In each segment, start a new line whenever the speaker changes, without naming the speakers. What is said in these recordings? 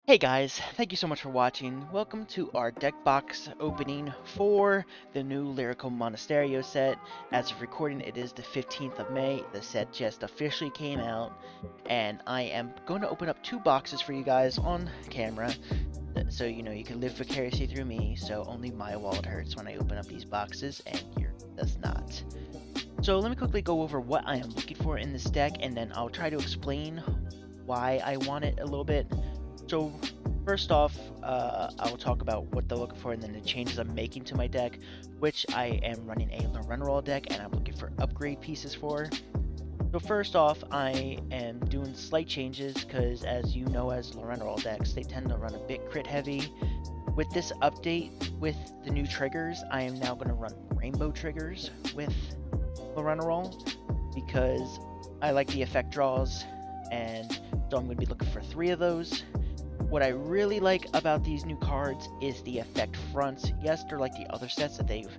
Hey guys, thank you so much for watching. Welcome to our deck box opening for the new Lyrical Monasterio set. As of recording, it is the 15th of May. The set just officially came out, and I am going to open up two boxes for you guys on camera. So you can live vicariously through me, so only my wallet hurts when I open up these boxes, and yours does not. So let me quickly go over what I am looking for in this deck, and then I'll try to explain why I want it a little bit. So first off, I will talk about what they're looking for and then the changes I'm making to my deck, which I am running a Loronorol deck and I'm looking for upgrade pieces for. So first off, I am doing slight changes because, as you know, as Loronorol decks, they tend to run a bit crit heavy. With this update, with the new triggers, I am now going to run rainbow triggers with Loronorol because I like the effect draws, and so I'm going to be looking for 3 of those. What I really like about these new cards is the effect fronts. Yes, they're like the other sets that they've,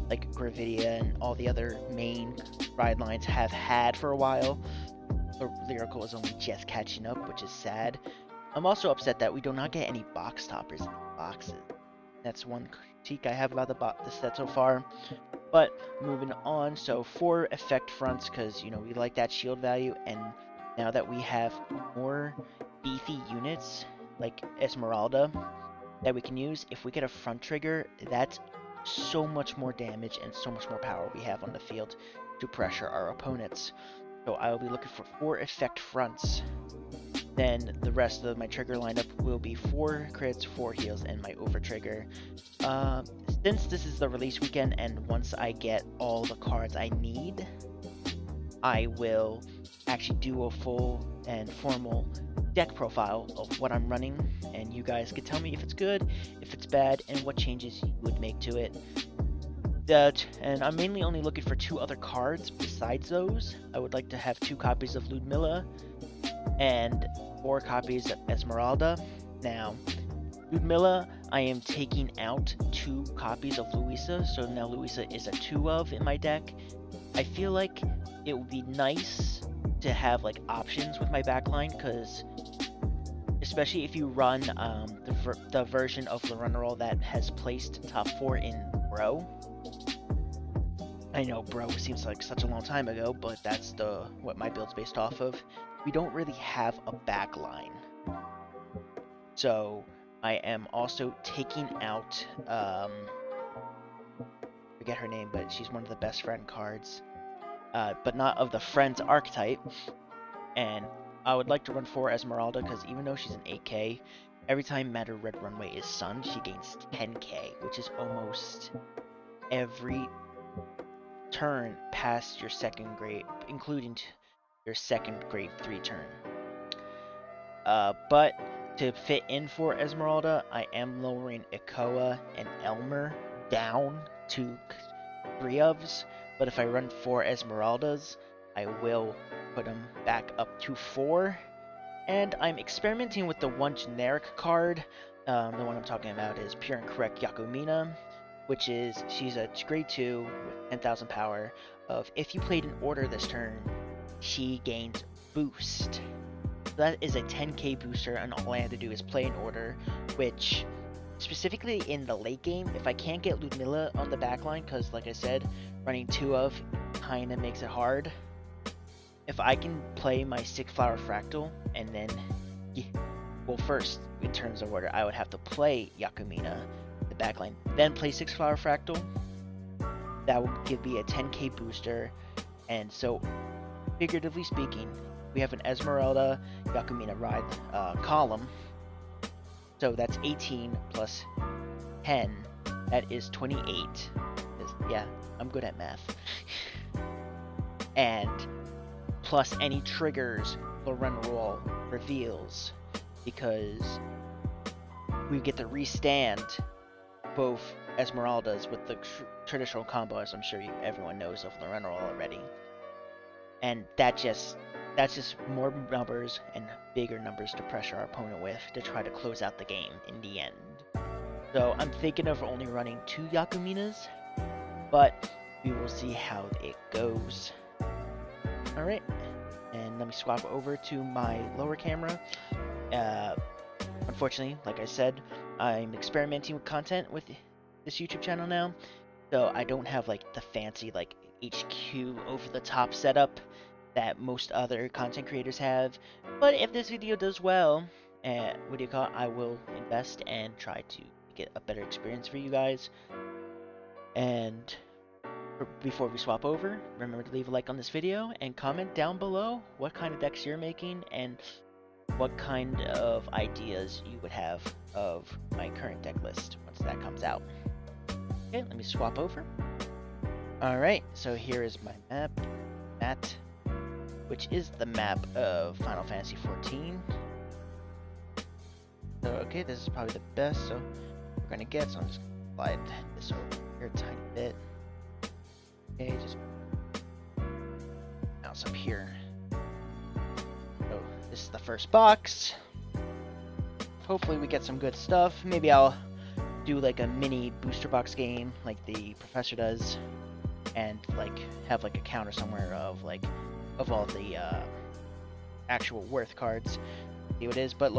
like Gravidia and all the other main ride lines have had for a while. The Lyrical is only just catching up, which is sad. I'm also upset that we do not get any box toppers in the boxes. That's one critique I have about the set so far. But moving on, so 4 effect fronts, because we like that shield value, and now that we have more beefy units like Esmeralda that we can use, if we get a front trigger, that's so much more damage and so much more power we have on the field to pressure our opponents. So I will be looking for 4 effect fronts. Then the rest of my trigger lineup will be 4 crits, 4 heals, and my over trigger. Since this is the release weekend, and once I get all the cards I need, I will actually do a full and formal deck profile of what I'm running, and you guys can tell me if it's good, if it's bad, and what changes you would make to it. And I'm mainly only looking for 2 other cards besides those. I would like to have 2 copies of Ludmilla and 4 copies of Esmeralda. Now, Ludmilla, I am taking out 2 copies of Louisa, so now Louisa is a 2 of in my deck. I feel like it would be nice to have like options with my backline, because especially if you run the version of Loronorol that has placed top 4 in Bro. I know Bro seems like such a long time ago, but that's what my build's based off of. We don't really have a backline, so I am also taking out forget her name, but she's one of the best friend cards. But not of the friends archetype. And I would like to run 4 Esmeralda, because even though she's an 8k, every time Matter Red Runway is sunned, she gains 10k, which is almost every turn past your second grade, including your second grade 3 turn. But to fit in for Esmeralda, I am lowering Ikoa and Elmer down to 3 ofs. But if I run 4 Esmeraldas, I will put them back up to 4. And I'm experimenting with the one generic card. The one I'm talking about is Pure and Correct Yakumina, which is, she's a grade 2 with 10,000 power of, if you played an order this turn, she gains boost. So that is a 10k booster, and all I have to do is play an order, which specifically in the late game, if I can't get Ludmilla on the backline, because like I said, running 2 of kinda makes it hard. If I can play my 6-flower fractal, and then, well, first, in terms of order, I would have to play Yakumina, the backline, then play 6-flower fractal. That would give me a 10k booster, and so, figuratively speaking, we have an Esmeralda Yakumina ride column. So that's 18 plus 10. That is 28. Yeah, I'm good at math. And plus any triggers Loronorol reveals, because we get to restand both Esmeraldas with the traditional combo, as I'm sure everyone knows of Loronorol already. And that's just more numbers and bigger numbers to pressure our opponent with to try to close out the game in the end. So I'm thinking of only running 2 Yakuminas, but we will see how it goes. Alright, and let me swap over to my lower camera. Unfortunately, unfortunately, like I said, I'm experimenting with content with this YouTube channel now, so I don't have like the fancy like HQ over the top setup that most other content creators have. But if this video does well, I will invest and try to get a better experience for you guys. And before we swap over, remember to leave a like on this video and comment down below what kind of decks you're making and what kind of ideas you would have of my current deck list once that comes out. Okay, let me swap over. Alright, so here is my map, which is the map of Final Fantasy XIV. So, okay, this is probably the best, so we're gonna get, so I'm just gonna slide this over here a tiny bit. Okay, just mouse up here. So, this is the first box. Hopefully we get some good stuff. Maybe I'll do like a mini booster box game like the professor does, and like have like a counter somewhere of like of all the actual worth cards. See what it is, but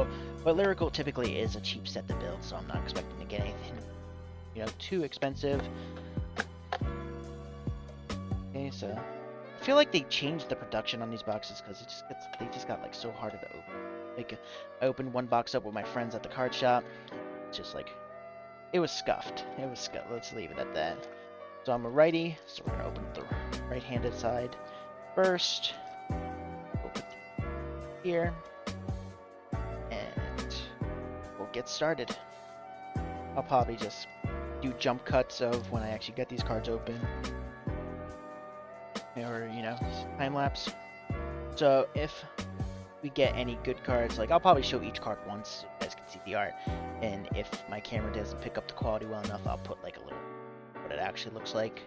Lyrical typically is a cheap set to build, so I'm not expecting to get anything, you know, too expensive. Okay, so I feel like they changed the production on these boxes because they just got like so harder to open. Like I opened one box up with my friends at the card shop, just like it was scuffed. It was scuffed. Let's leave it at that. So I'm a righty, so we're gonna open the right-handed side first. Open here, and we'll get started. I'll probably just do jump cuts of when I actually get these cards open, or you know, time lapse. So if we get any good cards, like I'll probably show each card once so you guys can see the art, and if my camera doesn't pick up the quality well enough, I'll put like a little what it actually looks like.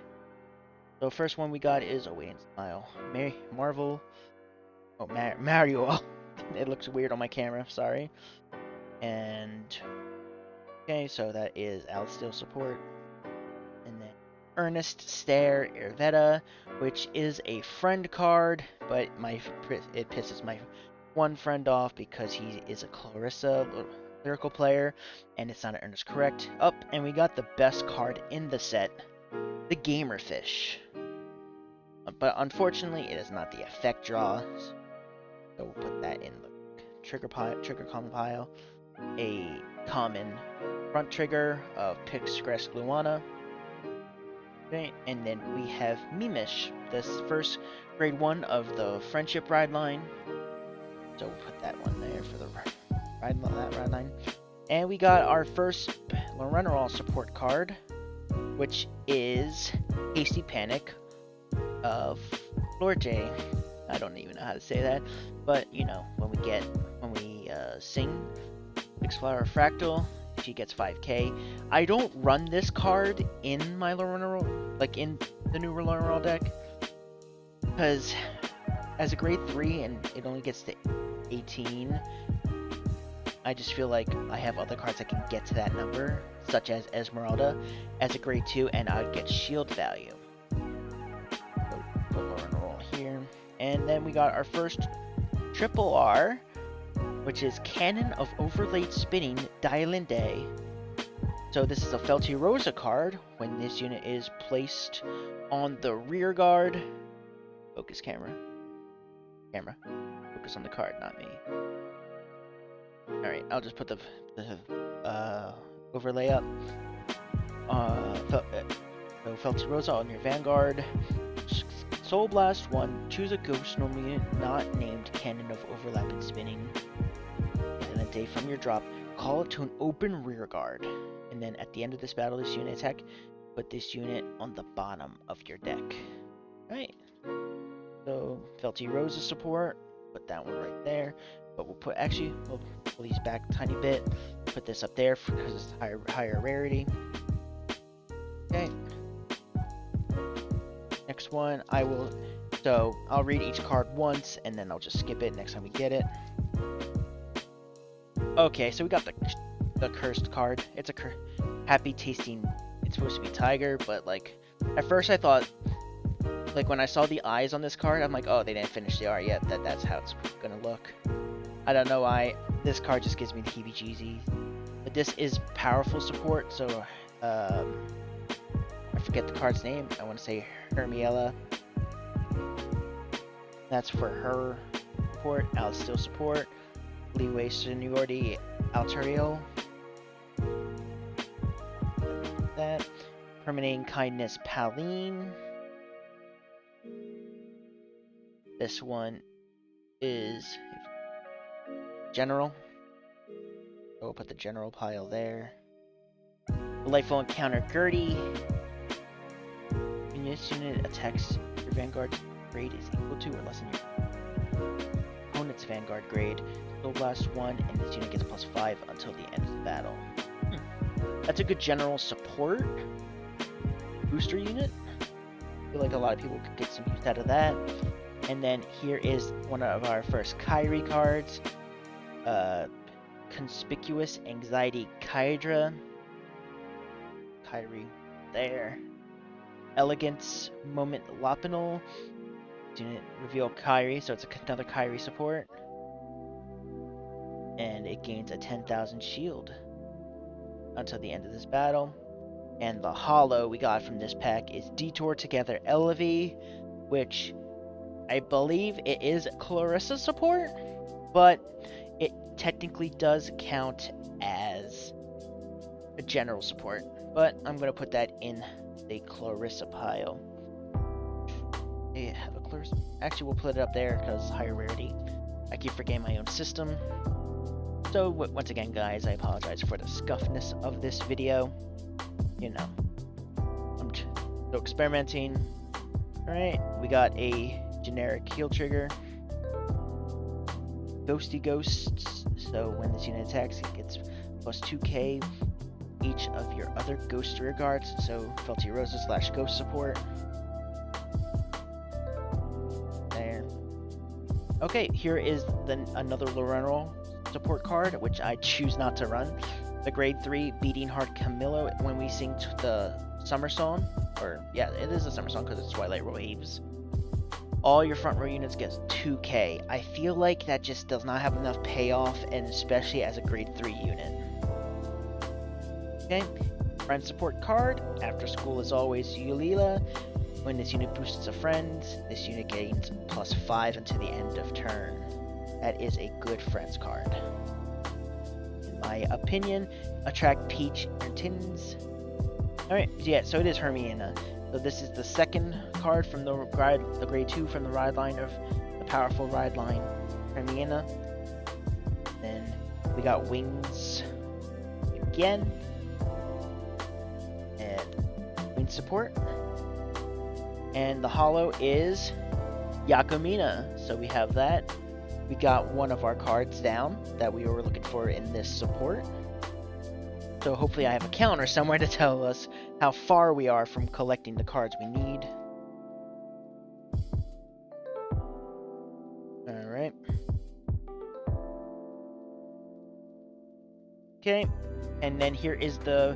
So first one we got is Away and Smile. Mario. It looks weird on my camera, sorry. And okay, so that is Alistair support. And then Earnest Stare Irvetta, which is a friend card, but it pisses my one friend off because he is a Clarissa Lyrical player, and it's not an Earnest correct. Up, and we got the best card in the set, the Gamerfish. But unfortunately, it is not the effect draw, so we'll put that in the trigger common pile. A common front trigger of Pixcrest Luana. Okay, and then we have Mimish, this first grade 1 of the Friendship Ride line. So we'll put that one there for the ride line. And we got our first Loronorol support card, which is Hasty Panic of Lord J. I don't even know how to say that, but you know, when we sing Six Flower Fractal, she gets 5k. I don't run this card in my Loronorol, like in the new Loronorol deck, because as a grade 3 and it only gets to 18, I just feel like I have other cards that can get to that number, such as Esmeralda as a grade 2, and I'd get shield value. So put Loronorol here. And then we got our first triple R, which is Cannon of Overlaid Spinning Dialinde. So this is a Felty Rosa card. When this unit is placed on the rear guard, focus camera. Focus on the card, not me. Alright, I'll just put the overlay up. So Felty Rosa on your Vanguard. Soul Blast 1, choose a ghost normally not named Cannon of Overlapping Spinning. And a day from your drop, call it to an open rear guard. And then at the end of this battle, this unit attack, put this unit on the bottom of your deck. Alright. So Felty Rosa support, put that one right there. But we'll put, actually, we'll pull these back a tiny bit. Put this up there because it's higher rarity. Okay. Next one, I'll read each card once, and then I'll just skip it next time we get it. Okay, so we got the cursed card. It's a happy tasting, it's supposed to be tiger, but like, at first I thought, like when I saw the eyes on this card, I'm like, oh, they didn't finish the art yet, that's how it's gonna look. I don't know why. This card just gives me the heebie-jeebies. But this is powerful support, so I forget the card's name. I want to say Hermiella. That's for her support. Alice still support. Leeway Seniority Alterial. That. Permanent Kindness Pauline. This one is General. So we'll put the General pile there. Delightful Encounter Gertie. When this unit attacks, your Vanguard grade is equal to or less than your opponent's Vanguard grade. Soul Blast 1, and this unit gets +5 until the end of the battle. That's a good general support booster unit. I feel like a lot of people could get some use out of that. And then here is one of our first Kyrie cards. Conspicuous Anxiety Kydra. Kyrie there. Elegance Moment Lopinol. Unit reveal Kyrie, so it's another Kyrie support. And it gains a 10,000 shield until the end of this battle. And the holo we got from this pack is Detour Together Elevie, which I believe it is Clarissa support, but it technically does count as a general support. But I'm going to put that in the Clarissa pile. They have a Clarissa. Actually, we'll put it up there because higher rarity. I keep forgetting my own system. So, once again, guys, I apologize for the scuffness of this video. You know, I'm still experimenting. Alright, we got a generic heal trigger. Ghosty Ghosts. So, when this unit attacks, it gets +2k each of your other ghost rear guards. So, Felty Rosa / ghost support. There. Okay, here is another Loronorol support card, which I choose not to run. The grade 3 Beating Heart Camillo when we sing the Summer Song. Or, yeah, it is a Summer Song because it's Twilight Waves. All your front row units get 2k. I feel like that just does not have enough payoff, and especially as a grade 3 unit. Okay, friend support card. After school is always Yulila. When this unit boosts a friend, this unit gains +5 until the end of turn. That is a good friends card. In my opinion, attract Peach and Tins. Alright, yeah, so it is Hermione. So this is the second card from the grade 2 from the ride line of the powerful ride line, Hermione. Then we got Wings again. And Wings support. And the holo is Yakumina. So we have that. We got one of our cards down that we were looking for in this support. So hopefully I have a counter somewhere to tell us how far we are from collecting the cards we need. Alright. Okay. And then here is the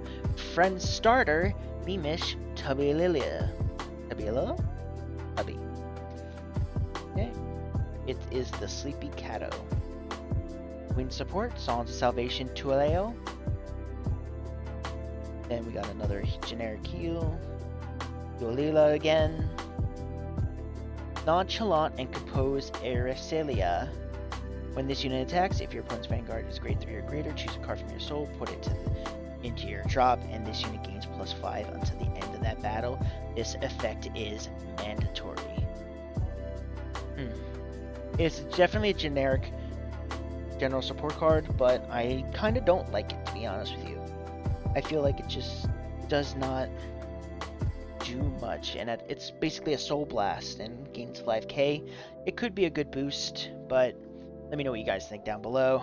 friend starter, Mimish Tabililia. Tabila? Tabi. Okay. It is the Sleepy Cato. Wind support, Songs of Salvation Tualeo. Then we got another generic heal. Yolila again. Nonchalant and Composed Ericelia. When this unit attacks, if your opponent's Vanguard is grade 3 or greater, choose a card from your soul, put it into your drop, and this unit gains +5 until the end of that battle. This effect is mandatory. It's definitely a generic general support card, but I kind of don't like it, to be honest with you. I feel like it just does not do much, and it's basically a Soul Blast and gains 5k. It could be a good boost, but let me know what you guys think down below.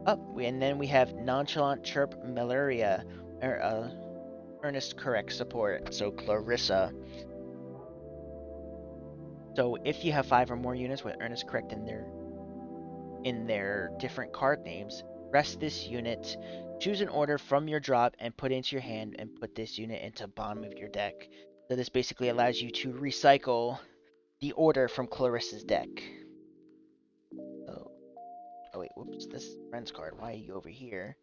And then we have Nonchalant Chirp Malaria, Earnest Correct support, so Clarissa. So if you have 5 or more units with Earnest Correct in their different card names, rest this unit, choose an order from your drop and put it into your hand, and put this unit into bottom of your deck. So this basically allows you to recycle the order from Clarissa's deck. Oh wait, whoops, this friends card. Why are you over here?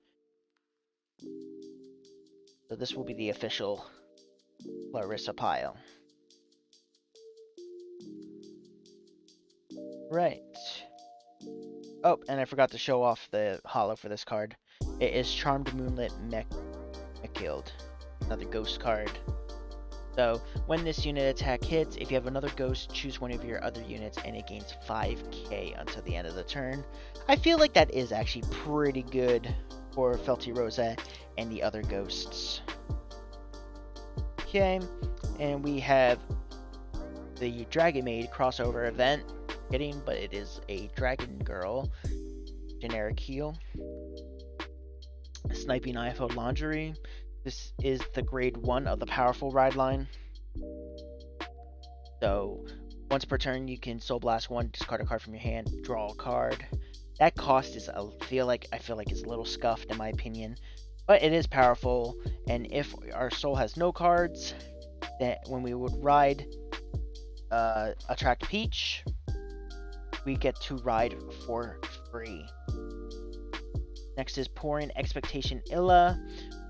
So this will be the official Clarissa pile. Right. Oh, and I forgot to show off the holo for this card. It is Charmed Moonlit Mechild, another ghost card. So, when this unit attack hits, if you have another ghost, choose one of your other units and it gains 5k until the end of the turn. I feel like that is actually pretty good for Felty Rosa and the other ghosts. Okay, and we have the Dragon Maid crossover event. Kidding, but it is a Dragon Girl generic heal. Sniping IFO Lingerie. This is the grade 1 of the powerful ride line. So, once per turn, you can Soul Blast 1, discard a card from your hand, draw a card. That cost is, I feel like it's a little scuffed in my opinion, but it is powerful. And if our soul has no cards, then when we would ride Attract Peach, we get to ride for free. Next is Pouring Expectation Illa.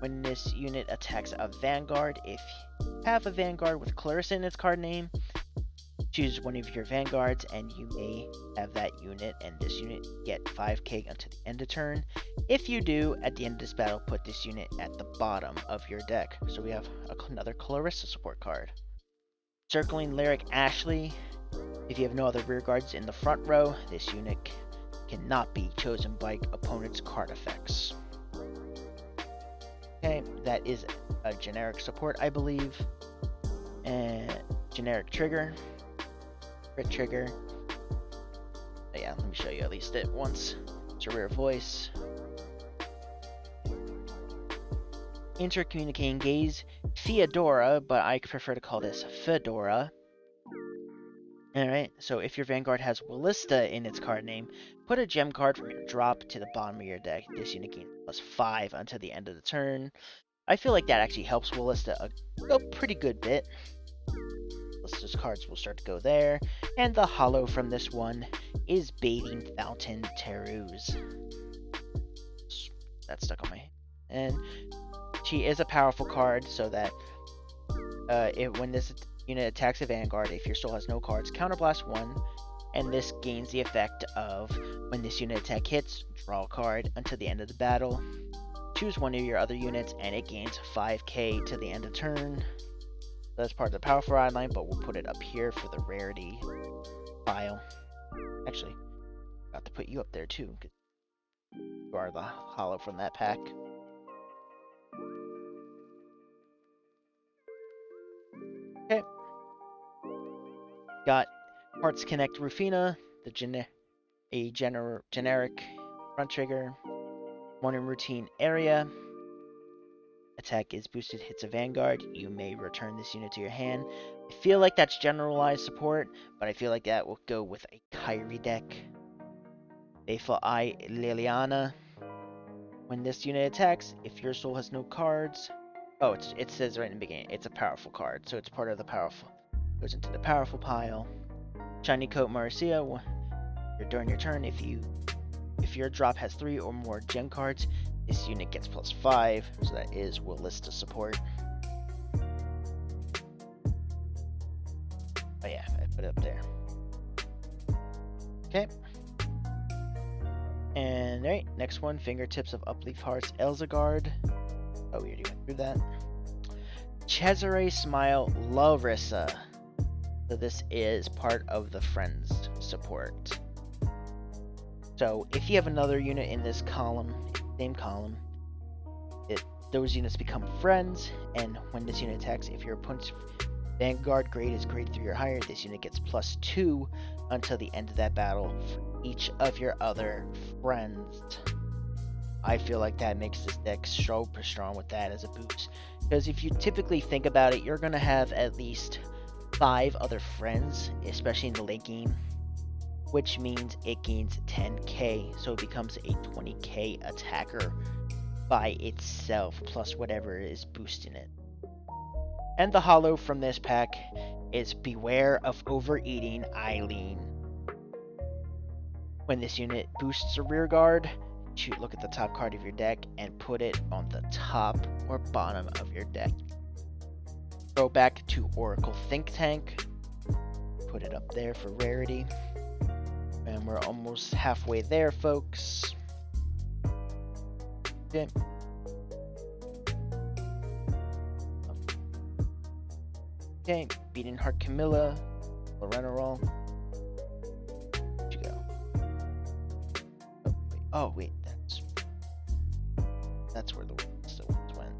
When this unit attacks a Vanguard, if you have a Vanguard with Clarissa in its card name, choose one of your Vanguards and you may have that unit, and this unit get 5k until the end of turn. If you do, at the end of this battle, put this unit at the bottom of your deck. So we have another Clarissa support card. Circling Lyric Ashley. If you have no other rear guards in the front row, this unit cannot be chosen by opponent's card effects. Okay, that is a generic support, I believe. And generic trigger. Crit trigger. But yeah, let me show you at least it once. It's a rare voice. Intercommunicating Gaze. Theodora, but I prefer to call this Fedora. Alright, so if your Vanguard has Wallista in its card name, put a gem card from your drop to the bottom of your deck. This unit gains +5 until the end of the turn. I feel like that actually helps Wallista a pretty good bit. Wallista's cards will start to go there. And the holo from this one is Bathing Fountain Terruse. That's stuck on my hand. And she is a powerful card, so that when this unit attacks a Vanguard, if your soul has no cards, counterblast 1, and this gains the effect of when this unit attack hits, draw a card until the end of the battle. Choose one of your other units, and it gains 5k to the end of turn. That's part of the powerful ride line, but we'll put it up here for the rarity pile. Actually, got to put you up there too, because you are the holo from that pack. Okay. Got Hearts Connect Rufina, a generic front trigger. Morning Routine Area. Attack is boosted, hits a Vanguard. You may return this unit to your hand. I feel like that's generalized support, but I feel like that will go with a Kyrie deck. Faithful Eye Liliana. When this unit attacks, if your soul has no cards... Oh, it says right in the beginning, it's a powerful card, so it's part of the powerful. Goes into the powerful pile. Shiny Coat Marcia. During your turn, if your drop has 3 or more gem cards, this unit gets +5, so that is Wallista support. Oh yeah, I put it up there. Okay. And alright, next one, Fingertips of Upleaf Hearts, Elzagard. Oh, we already went through that. Cesare Smile Larissa. So this is part of the Friends support. So if you have another unit in this column, same column, those units become friends, and when this unit attacks, if your opponent's Vanguard grade is grade 3 or higher, this unit gets +2 until the end of that battle for each of your other friends. I feel like that makes this deck super strong with that as a boost. Because if you typically think about it, you're going to have at least 5 other friends, especially in the late game, which means it gains 10k, so it becomes a 20k attacker by itself, plus whatever is boosting it. And the holo from this pack is Beware of Overeating Eileen. When this unit boosts a rear guard, look at the top card of your deck and put it on the top or bottom of your deck. Go back to Oracle Think Tank, put it up there for rarity, and we're almost halfway there, folks. Okay. Okay, Beating Heart Camilla, Loronorol. Where'd you go? Oh wait, that's where the still ones went.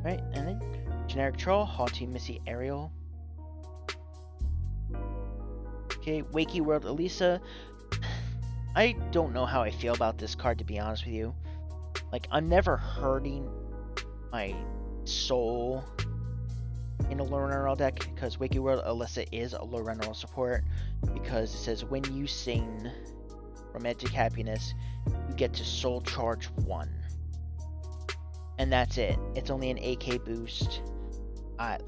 Right, and then generic troll, Haughty Missy Ariel. Okay, Wakey World Elisa. I don't know how I feel about this card, to be honest with you. Like, I'm never hurting my soul in a Loronorol deck, because Wakey World Elisa is a Loronorol support, because it says when you sing Romantic Happiness, you get to soul charge 1. And that's it. It's only an AK boost.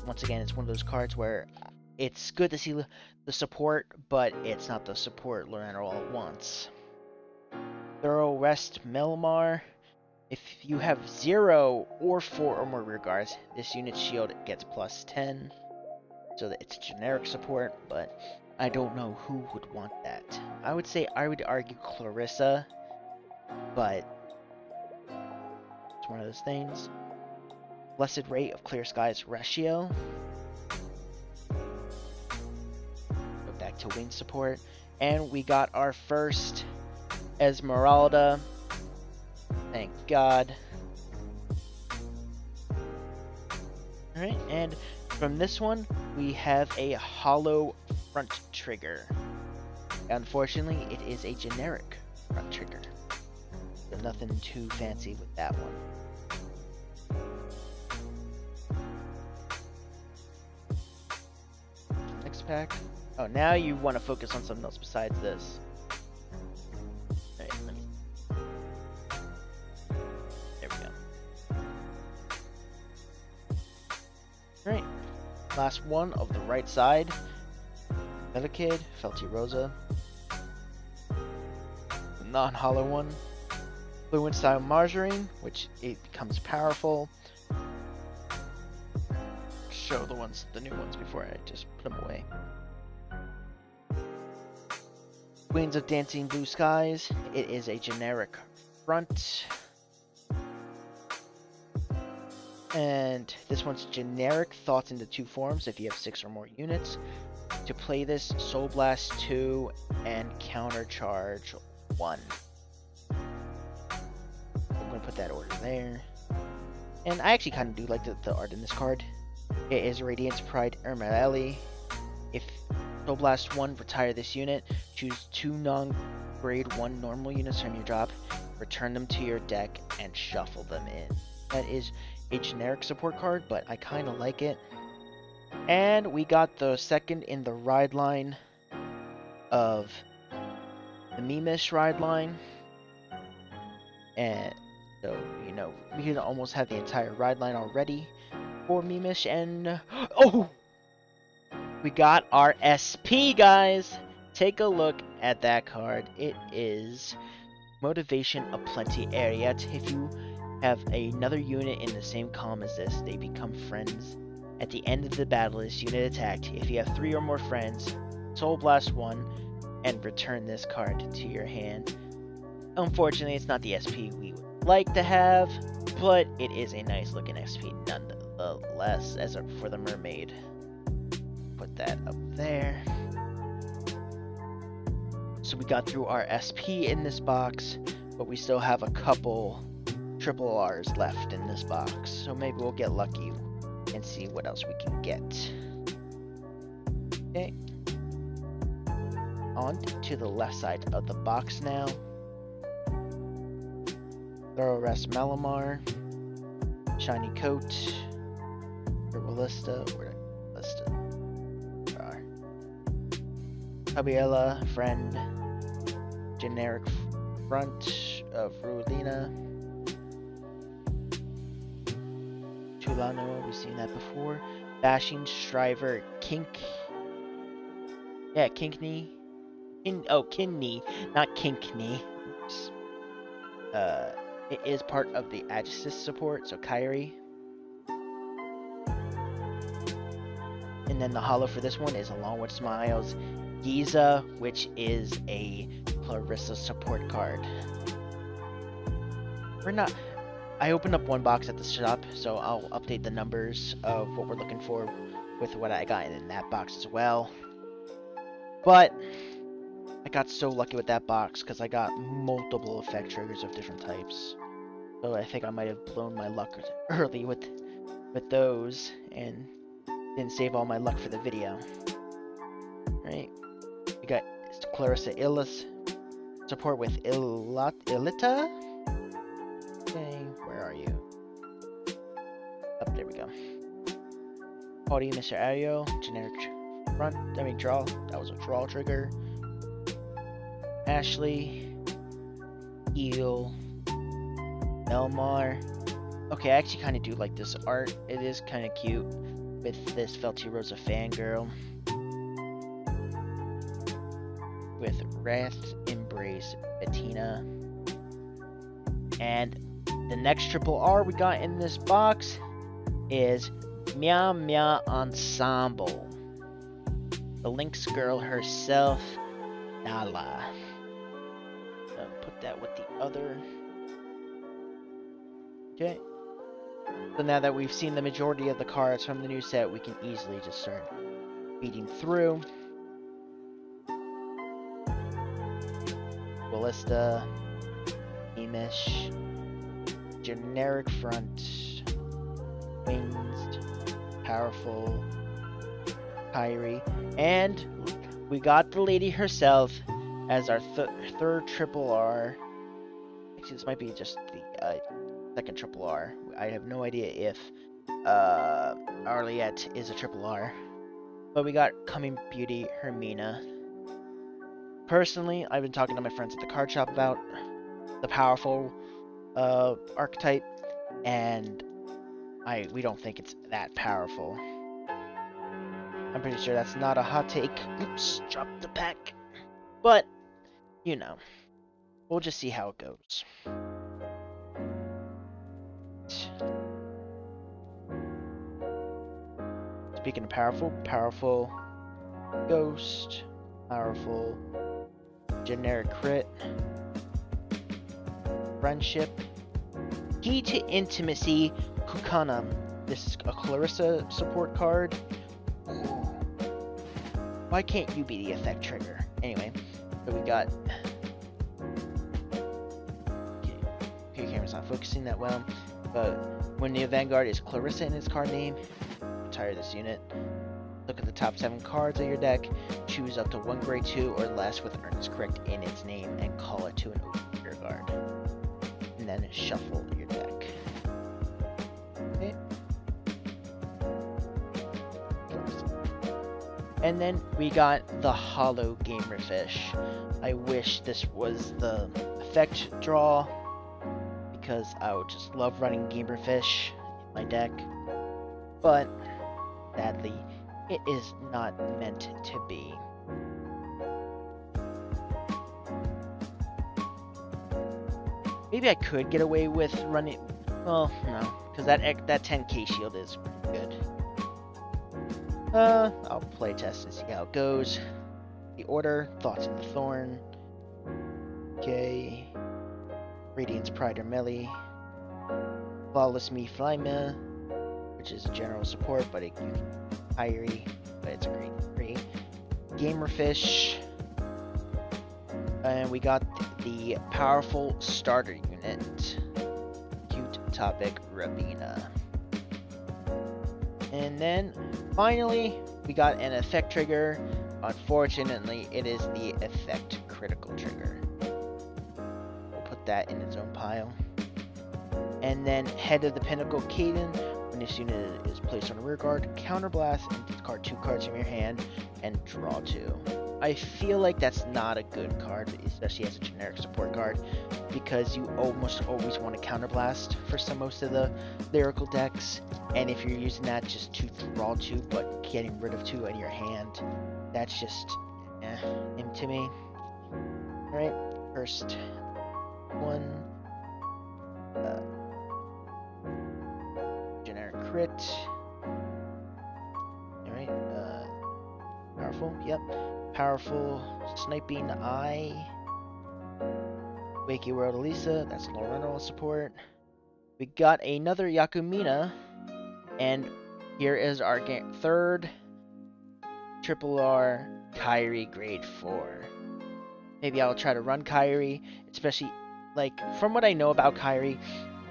Once again, it's one of those cards where it's good to see the support, but it's not the support Loronorol wants. Thorough Rest Melmar. If you have 0 or 4 or more rear guards, this unit's shield gets plus 10. So that it's generic support, but I don't know who would want that. I would argue Clarissa, but it's one of those things. Blessed Rate of Clear Skies Ratio. Go back to wing support. And we got our first Esmeralda. Thank God. Alright, and from this one, we have a hollow front trigger. Unfortunately, it is a generic front trigger. So nothing too fancy with that one. Next pack. Oh, now you want to focus on something else besides this. Alright, let me... There we go. Alright. Last one of the right side. Metakid, Felty Rosa. The non-hollow one. Fluent Style Margarine, which it becomes powerful. Show the new ones before I just put them away. Queens of Dancing Blue Skies. It is a generic front. And this one's generic Thoughts into 2 forms if you have 6 or more units. To play this, Soul Blast 2 and Counter Charge 1. I'm going to put that order there. And I actually kind of do like the art in this card. It is Radiance Pride Ermeleli. If Soul Blast 1, retire this unit. Choose 2 non-grade 1 normal units from your drop. Return them to your deck and shuffle them in. That is a generic support card, but I kind of like it. And we got the second in the ride line of the Mimish ride line. And so, you know, we can almost have the entire ride line already for Mimish. And oh! We got our SP, guys! Take a look at that card. It is Motivation Aplenty Area. If you have another unit in the same column as this, they become friends. At the end of the battle, this unit attacked. If you have 3 or more friends, Soul Blast 1 and return this card to your hand. Unfortunately, it's not the SP we would like to have, but it is a nice looking SP nonetheless for the mermaid. Put that up there. So we got through our SP in this box, but we still have a couple triple R's left in this box. So maybe we'll get lucky and see what else we can get. Okay. On to the left side of the box now. Thorough Rest Malamar. Shiny Coat. Herbalista. Where Lista? Cabiella, Friend. Generic Front of Ruelina. Tulano, we've seen that before. Bashing Striver Kinkney. Kidney, not Kinkney. Oops. It is part of the Aegis support, so Kyrie. And then the holo for this one is Along with Smiles, Giza, which is a Clarissa support card. I opened up one box at the shop, so I'll update the numbers of what we're looking for with what I got in that box as well. But I got so lucky with that box because I got multiple effect triggers of different types. So I think I might have blown my luck early with those and didn't save all my luck for the video. Right? We got Clarissa Illis support with Illita. Okay, where are you? Up there we go. Paudi, Mr. Ario, generic draw. That was a draw trigger. Ashley, Eel, Elmar. Okay, I actually kind of do like this art. It is kind of cute with this Felty Rosa fangirl. With Wrath Embrace Bettina. And the next triple R we got in this box is Meow Meow Ensemble. The Lynx girl herself, Nala. Put that with the other. Okay. So now that we've seen the majority of the cards from the new set, we can easily just start beating through. Ballista, Amish, generic front, wings, powerful, Kyrie, and we got the lady herself as our third triple R. Actually, this might be just the second triple R. I have no idea if Arliette is a triple R. But we got Coming Beauty Hermina. Personally, I've been talking to my friends at the card shop about the powerful archetype, and we don't think it's that powerful. I'm pretty sure that's not a hot take. Oops, dropped the pack. But, you know, we'll just see how it goes. Speaking of powerful ghost, powerful generic crit, friendship, key to intimacy, Kukana. This is a Clarissa support card. Ooh. Why can't you be the effect trigger? Anyway, so we got. Okay, camera's not focusing that well, but when the Vanguard is Clarissa in its card name, retire this unit. Look at the top 7 cards of your deck, choose up to 1 grade 2 or less with Earnest Correct in its name, and call it to an open rear guard. And then shuffle your deck. Okay. And then we got the Holo Gamerfish. I wish this was the effect draw, because I would just love running Gamerfish in my deck. But sadly, it is not meant to be. Maybe I could get away with running. Well, no, because that 10k shield is pretty good. I'll play test and see how it goes. The Order, Thoughts of the Thorn. Okay. Radiance Pride or Melee. Flawless Me Flyma, which is a general support, but you can Kyrie, but it's a green 3. Gamerfish. And we got the powerful starter unit. Cute Topic Ravina. And then finally we got an effect trigger. Unfortunately, it is the effect critical trigger. We'll put that in its own pile. And then Head of the Pinnacle Caden. When this unit is placed on a rear guard, counterblast and discard 2 cards from your hand and draw 2. I feel like that's not a good card, especially as a generic support card, because you almost always want to counterblast for most of the lyrical decks, and if you're using that just to draw 2 but getting rid of 2 in your hand, that's just to me. Alright, first one. Generic crit. Alright, powerful, yep. Powerful sniping eye. Wakey World Elisa, that's Loronorol support. We got another Yakumina, and here is our third Triple R Kyrie grade 4. Maybe I'll try to run Kyrie, especially, like, from what I know about Kyrie,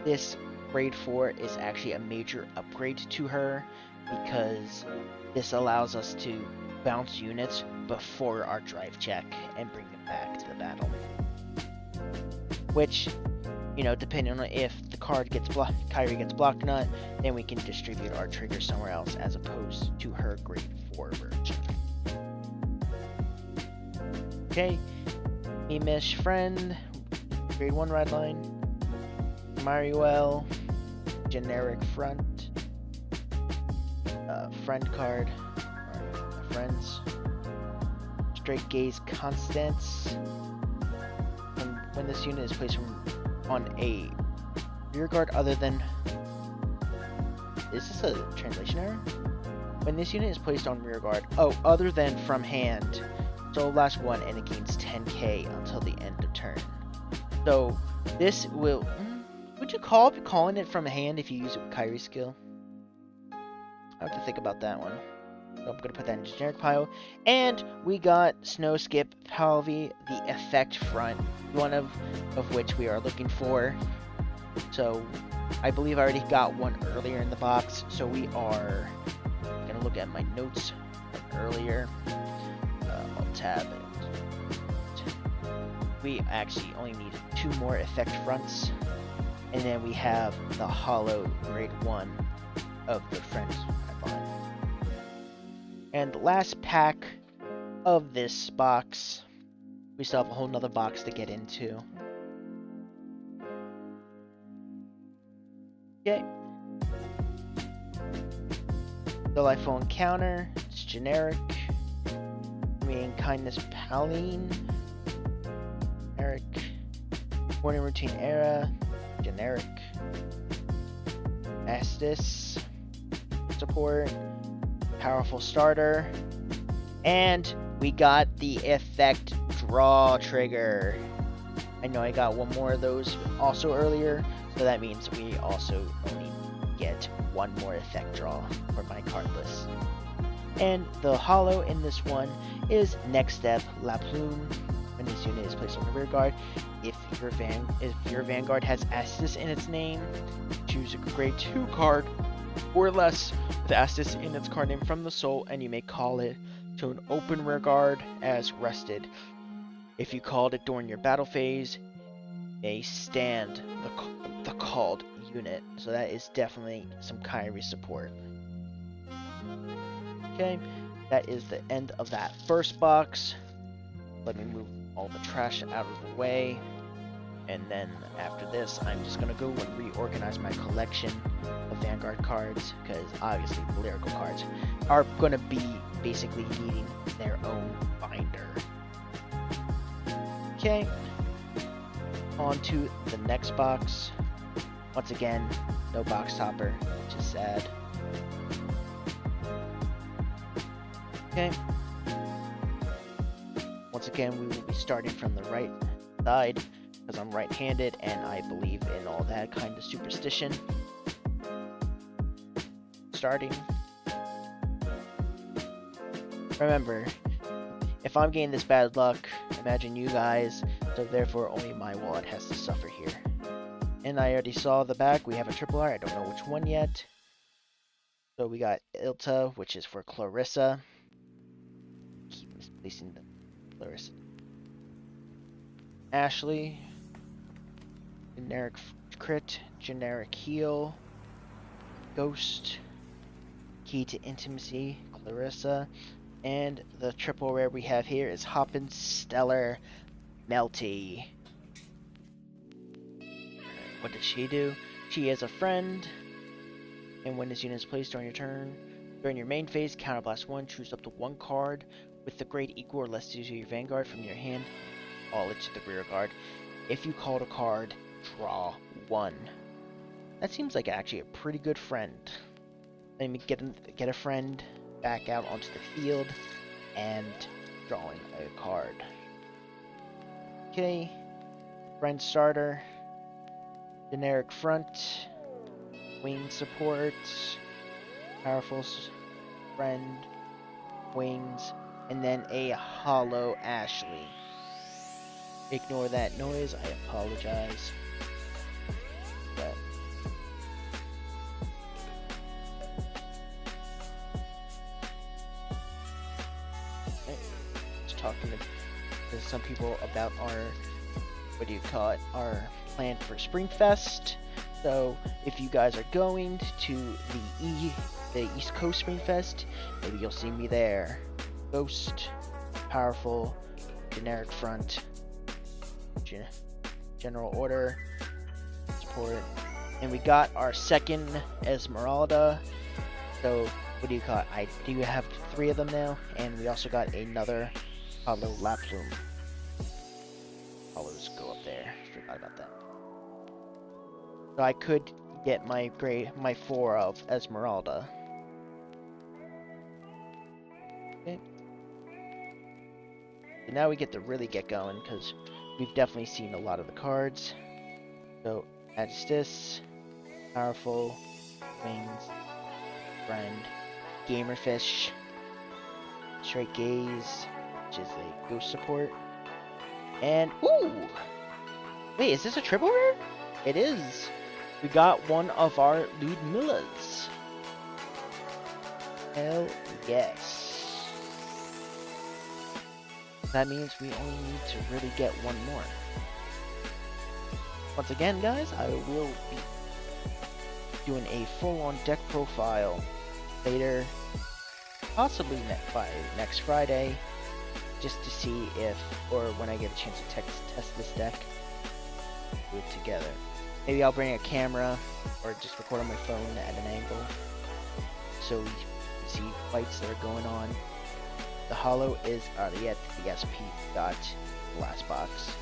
this grade 4 is actually a major upgrade to her, because this allows us to bounce units before our drive check and bring them back to the battle. Which, you know, depending on if the Kyrie gets blocked or not, then we can distribute our triggers somewhere else as opposed to her grade 4 version. Okay, Mimish Friend, grade 1 red line, Mariuel, generic front, friend card, or friends, Straight Gaze Constance. When this unit is placed on a rear guard other than... Is this a translation error? When this unit is placed on rear guard, other than from hand, so last one, and it gains 10k until the end of turn. So this will... Would you call calling it from hand if you use it with Kyrie's skill? I have to think about that one. So I'm going to put that in the generic pile. And we got Snow Skip Palvi, the effect front, one of which we are looking for. So I believe I already got one earlier in the box. So we are going to look at my notes from earlier. I'll tab it. We actually only need 2 more effect fronts. And then we have the hollow grade 1 of the Friends line. And last pack of this box, we still have a whole nother box to get into. Okay. Delightful Encounter, it's generic. Meaning Kindness Pauline, generic. Morning Routine Era, generic. Estus, support. Powerful starter, and we got the effect draw trigger. I know I got one more of those also earlier, so that means we also only get one more effect draw for my card list. And the hollow in this one is Next Step La Plume. When this unit is placed on the rear guard, if your Vanguard has Estus in its name, choose a grade 2 card or less with Estus in its card name from the soul, and you may call it to an open rear guard as rested. If you called it during your battle phase, may stand the called unit. So that is definitely some Kyrie support. Okay, that is the end of that first box. Let me move all the trash out of the way. And then after this, I'm just going to go and reorganize my collection of Vanguard cards, because obviously the lyrical cards are going to be basically needing their own binder. Okay, on to the next box. Once again, no box topper, which is sad. Okay. Once again, we will be starting from the right side, because I'm right-handed and I believe in all that kind of superstition. Starting. Remember, if I'm getting this bad luck, imagine you guys, so therefore only my wallet has to suffer here. And I already saw the back, we have a triple R, I don't know which one yet. So we got Ilta, which is for Clarissa. Keep misplacing the Clarissa. Ashley, generic crit, generic heal, Ghost, Key to Intimacy, Clarissa, and the triple rare we have here is Hoppin' Stellar Melty. What does she do? She is a friend, and when this unit is placed during your turn, during your main phase, counterblast 1, choose up to 1 card with the grade equal or less to your Vanguard from your hand call it to the rear guard. If you called a card, draw 1. That seems like actually a pretty good friend. Let me get a friend back out onto the field and drawing a card. Okay, friend starter, generic front, wing support, powerful friend, wings, and then a hollow Ashley. Ignore that noise, I apologize. But just talking to some people about our, our plan for Springfest. So if you guys are going to the East Coast Springfest, maybe you'll see me there. Ghost, powerful, generic front, general order, support, and we got our second Esmeralda. So I do have 3 of them now, and we also got another hollow Laplume. Hollows go up there. Forgot about that. So I could get my 4 of Esmeralda. Okay. So now we get to really get going, because we've definitely seen a lot of the cards. So Agistus, powerful, wings, friend, gamerfish, straight gaze, which is a ghost support, and ooh, wait, is this a triple rare? It is. We got one of our Ludmillas. Hell yes. That means we only need to really get one more. Once again, guys, I will be doing a full-on deck profile later, possibly next Friday, just to see if, or when I get a chance to test this deck, do it together. Maybe I'll bring a camera, or just record on my phone at an angle, so we can see fights that are going on. The hollow is already at the SP got the last box.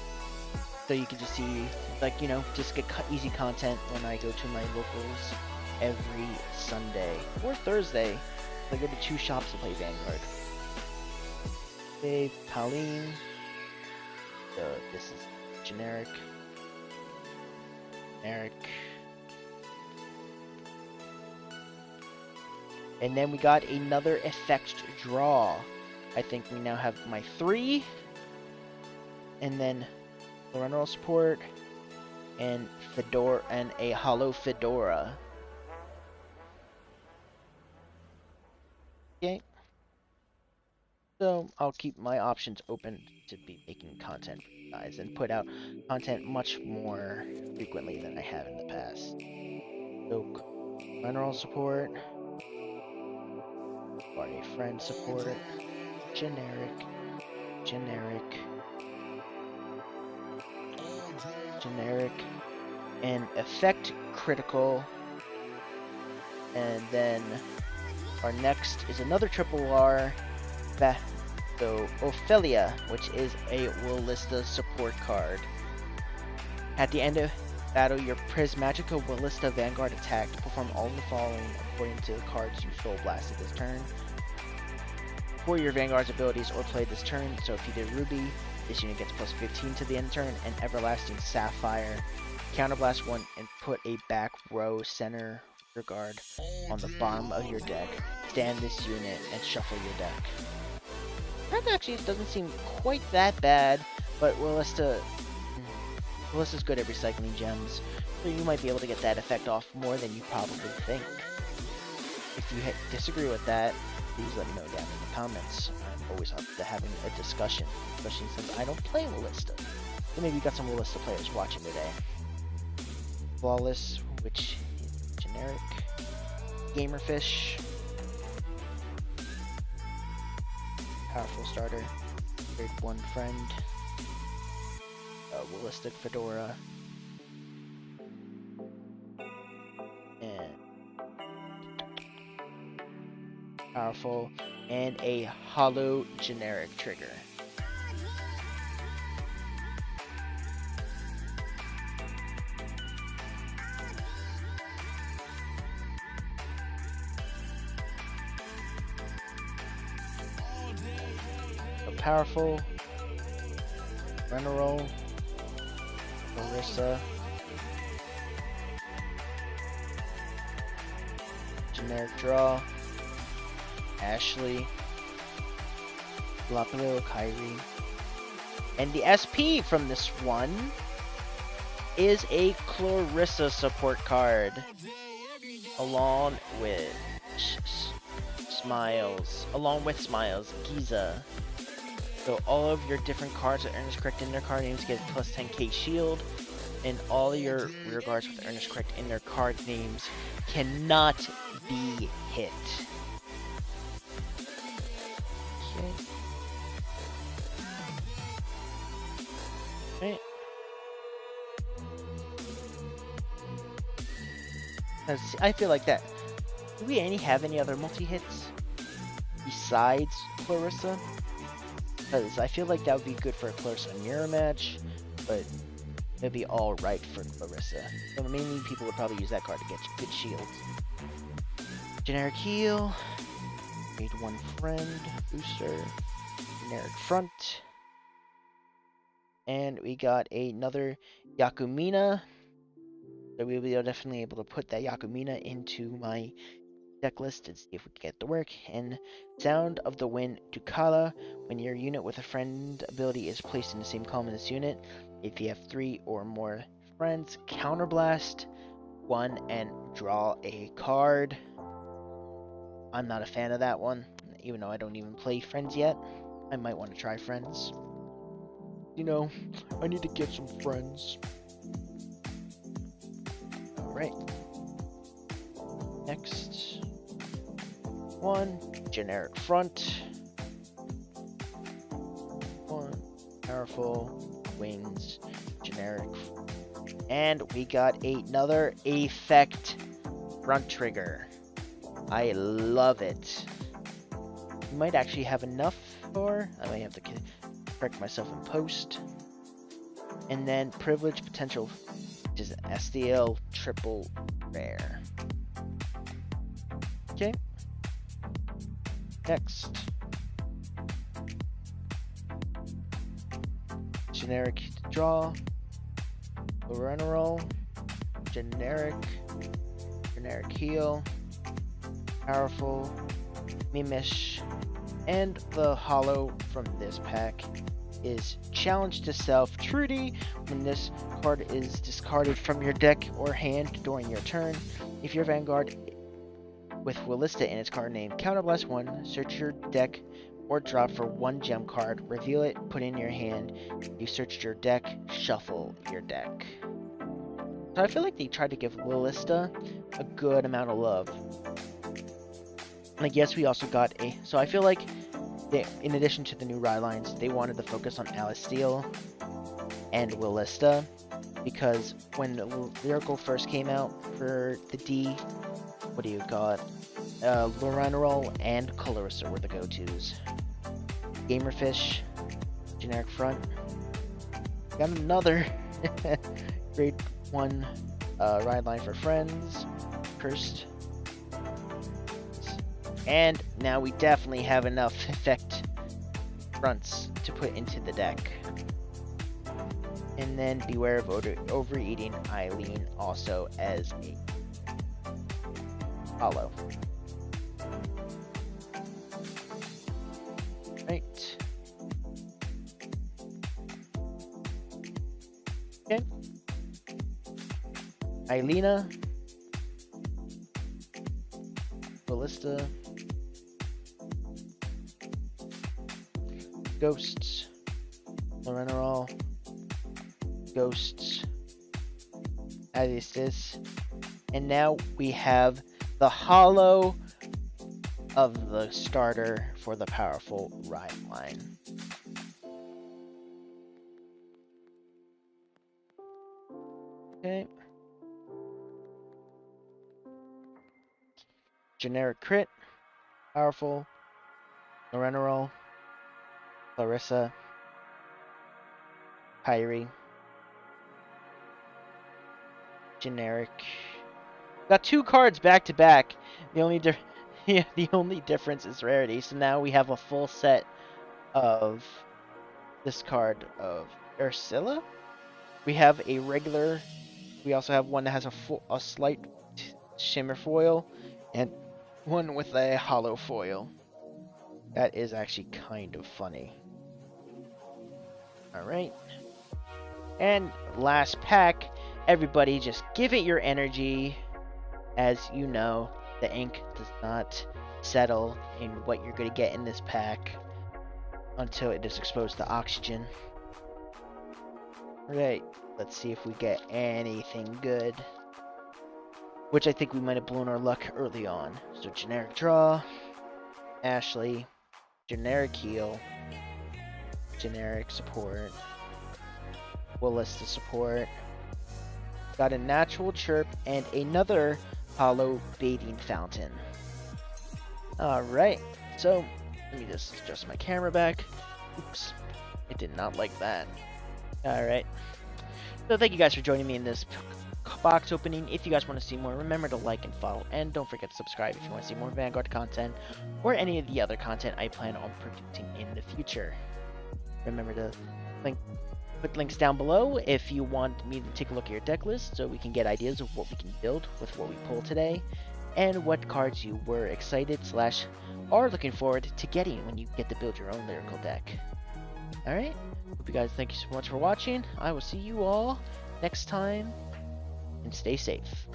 So you can just see, like, you know, just get easy content when I go to my locals every Sunday or Thursday. I go to 2 shops to play Vanguard. Okay, Pauline. So this is generic. And then we got another effect draw. I think we now have my 3. And then Loronorol support and Fedora and a hollow Fedora. Okay. So I'll keep my options open to be making content for you guys and put out content much more frequently than I have in the past. So Loronorol support, Party Friend support, generic, and effect critical, and then our next is another triple R, so Ophelia, which is a Willista support card. At the end of battle, your Prismagica Willista Vanguard attack to perform all of the following according to the cards you soul blasted this turn. For your Vanguard's abilities or play this turn, so if you did Ruby, this unit gets plus 15 to the end turn, and Everlasting Sapphire. Counterblast 1 and put a back row center guard on the bottom of your deck. Stand this unit and shuffle your deck. That actually doesn't seem quite that bad, but Willista's good at recycling gems, so you might be able to get that effect off more than you probably think. If you disagree with that, please let me know down in the comments. I'm always up to having a discussion, especially since I don't play Willista. So maybe you got some Willista players watching today. Flawless, which is generic. Gamerfish. Powerful starter. Grade 1 friend. Willistic Fedora. And powerful. And a hollow generic trigger. Powerful, Loronorol, Clarissa, generic draw, Ashley, Lapillo, Kyrie, and the SP from this one is a Clarissa support card, along with Smiles, Giza. So all of your different cards that Ernest correct in their card names get plus 10k shield, and all your rear guards with Ernest correct in their card names cannot be hit. Okay. Right. I feel like that. Do we have any other multi-hits besides Clarissa? Because I feel like that would be good for a Clarissa mirror match, but it'd be alright for Clarissa. So mainly people would probably use that card to get good shields. Generic heal, made one friend, booster, generic front, and we got another Yakumina. So we'll be definitely able to put that Yakumina into my deck list and see if we can get it to work. And Sound of the Wind Ducala. When your unit with a friend ability is placed in the same column as this unit, if you have 3 or more friends, counterblast 1 and draw a card. I'm not a fan of that one, even though I don't even play friends yet. I might want to try friends. You know, I need to get some friends. Alright. Next one, generic front. One, powerful, wings, generic. And we got another effect front trigger. I love it. You might actually have enough for, I might have to correct myself in post. And then privilege potential, which is SDL triple rare. Okay. Next. Generic draw. Loronorol. Generic heal. Powerful. Mimish. And the holo from this pack is Challenge to Self. Trudy. When this card is discarded from your deck or hand during your turn, if your Vanguard with Willista in its card name, counterblast 1, search your deck or drop for 1 gem card, reveal it, put in your hand. You searched your deck, shuffle your deck. So I feel like they tried to give Willista a good amount of love. Like, yes, we also got a... So I feel like, in addition to the new ride lines, they wanted to focus on Alice Steele and Willista, because when Lyrical first came out for the D, what do you call it? Loronorol and Clarissa were the go-tos. Gamerfish, generic front. Got another grade 1 ride line for friends. Cursed. And now we definitely have enough effect fronts to put into the deck. And then Beware of Overeating Eileen also as a holo. Right. Okay. Eilina. Ballista. Ghosts. Loronorol. Ghosts. Adistis. And now we have the holo of the starter for the powerful ride line. Okay. Generic crit. Powerful. Loronorol. Clarissa. Kyrie. Generic. Got 2 cards back to back. The only difference is rarity. So now we have a full set of this card of Ursula. We have a regular. We also have one that has a slight shimmer foil, and one with a hollow foil. That is actually kind of funny. Alright. And last pack, everybody just give it your energy. As you know, the ink does not settle in what you're going to get in this pack until it is exposed to oxygen. Right, let's see if we get anything good. Which I think we might have blown our luck early on. So generic draw, Ashley, generic heal, generic support, Willista support. Got a natural chirp and another hollow bathing fountain. Alright, so let me just adjust my camera back. Oops, it did not like that. Alright, so thank you guys for joining me in this box opening. If you guys want to see more, remember to like and follow, and don't forget to subscribe if you want to see more Vanguard content or any of the other content I plan on producing in the future. Remember to put links down below if you want me to take a look at your deck list so we can get ideas of what we can build with what we pulled today, and what cards you were excited / are looking forward to getting when you get to build your own lyrical deck. Alright, hope you guys thank you so much for watching. I will see you all next time, and stay safe.